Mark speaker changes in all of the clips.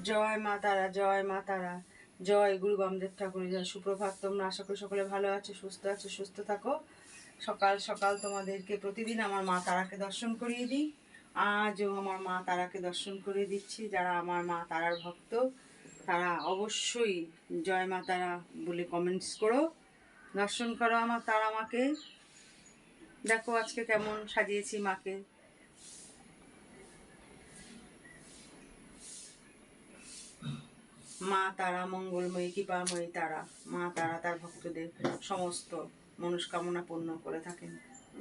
Speaker 1: জয় মা তারা, জয় মা তারা, জয় গুরু বামদেব ঠাকুর, জয়। সুপ্রভাত। তোমরা আশা করি সকলে ভালো আছো, সুস্থ আছো, সুস্থ থাকো। সকাল সকাল তোমাদেরকে প্রতিদিন আমার মা তারাকে দর্শন করিয়ে দিই। আজও আমার মা তারাকে দর্শন করিয়ে দিচ্ছি। যারা আমার মা তারার ভক্ত তারা অবশ্যই জয় মা তারা বলে কমেন্টস করো, দর্শন করো আমার তারা মাকে। দেখো আজকে কেমন সাজিয়েছি মাকে। মা তারা মঙ্গলময়ী, কৃপাময়ী তারা। মা তারা তার ভক্তদের সমস্ত মনস্কামনা পূর্ণ করে থাকেন।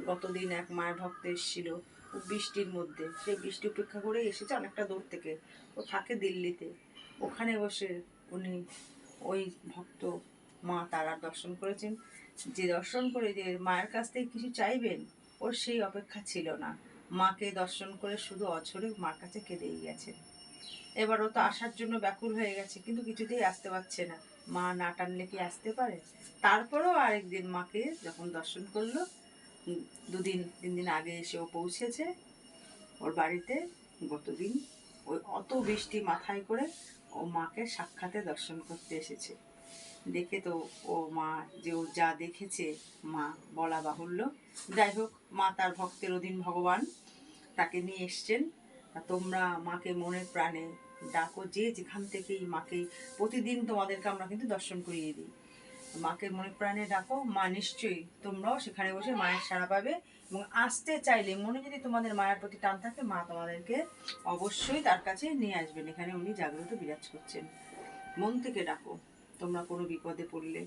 Speaker 1: গতদিন এক মায়ের ভক্ত এসেছিল বৃষ্টির মধ্যে, সেই বৃষ্টি উপেক্ষা করে এসেছে অনেকটা দূর থেকে। ও থাকে দিল্লিতে। ওখানে বসে উনি ওই ভক্ত মা তারার দর্শন করেছেন। যে দর্শন করে যে মায়ের কাছ থেকে কিছু চাইবেন, ওর সেই অপেক্ষা ছিল না। মাকে দর্শন করে শুধু অঝরে মার কাছে কেঁদেই গেছে। এবারও তো আসার জন্য ব্যাকুল হয়ে গেছে, কিন্তু কিছুতেই আসতে পারছে না। মা না টানলে কি আসতে পারে? তারপরেও আরেকদিন মাকে যখন দর্শন করলো, 2-3 দিন আগে এসে ও পৌঁছেছে ওর বাড়িতে। গতদিন ওই অত বৃষ্টি মাথায় করে ও মাকে সাক্ষাতে দর্শন করতে এসেছে। দেখে তো ও মা যে ও যা দেখেছে মা বলা বাহুল্য। যাই হোক, মা তার ভক্তের অধীন ভগবান, তাকে নিয়ে এসছেন। তোমরা মাকে মনের প্রাণে ডাকো, যে যেখান থেকেই মাকে প্রতিদিন তোমাদেরকে আমরা কিন্তু দর্শন করিয়ে দিই। মাকে মনে প্রাণে ডাকো, মা নিশ্চয়ই তোমরাও সেখানে বসে মায়ের সাড়া পাবে। এবং আসতে চাইলে মনে যদি তোমাদের মায়ের প্রতি টান থাকে, মা তোমাদেরকে অবশ্যই তার কাছে নিয়ে আসবেন। এখানে উনি জাগ্রত বিরাজ করছেন। মন থেকে ডাকো। তোমরা কোনো বিপদে পড়লে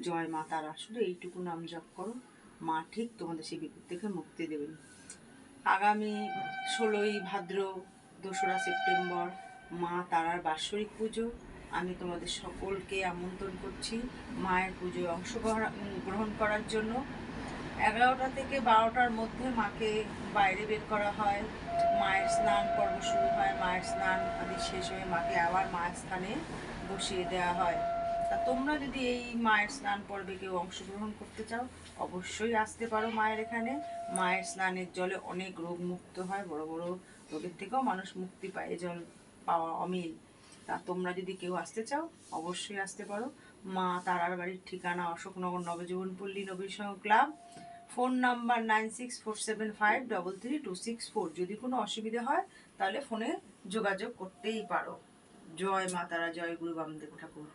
Speaker 1: জয় মা তারা শুধু এইটুকু নাম জপ করো, মা ঠিক তোমাদের সেই বিপদ থেকে মুক্তি দেবেন। আগামী 16ই ভাদ্র, 2রা সেপ্টেম্বর মা তারার বাৎসরিক পুজো। আমি তোমাদের সকলকে আমন্ত্রণ করছি মায়ের পুজোয় অংশগ্রহণ করার জন্য। 11টা থেকে 12টার মধ্যে মাকে বাইরে বের করা হয়। মায়ের স্নান পর্ব শুরু হয়। মায়ের স্নান আদি শেষ হয়ে মাকে আবার মায়ের স্থানে বসিয়ে দেওয়া হয়। তা তোমরা যদি এই মায়ের স্নান পর্বে কেউ অংশগ্রহণ করতে চাও, অবশ্যই আসতে পারো মায়ের এখানে। মায়ের স্নানের জলে অনেক রোগ মুক্ত হয়, বড় বড় রোগের থেকেও মানুষ মুক্তি পায় এই জল পাওয়া অমিল। তা তোমরা যদি কেউ আসতে চাও অবশ্যই আসতে পারো। মা তারার বাড়ির ঠিকানা অশোকনগর নবজীবনপল্লী নবীন ক্লাব। Phone number 9647533264। যদি কোনো অসুবিধা হয় তাহলে ফোনে যোগাযোগ করতেই পারো। জয় মা তারা, জয় গুরু বামদেব ঠাকুর।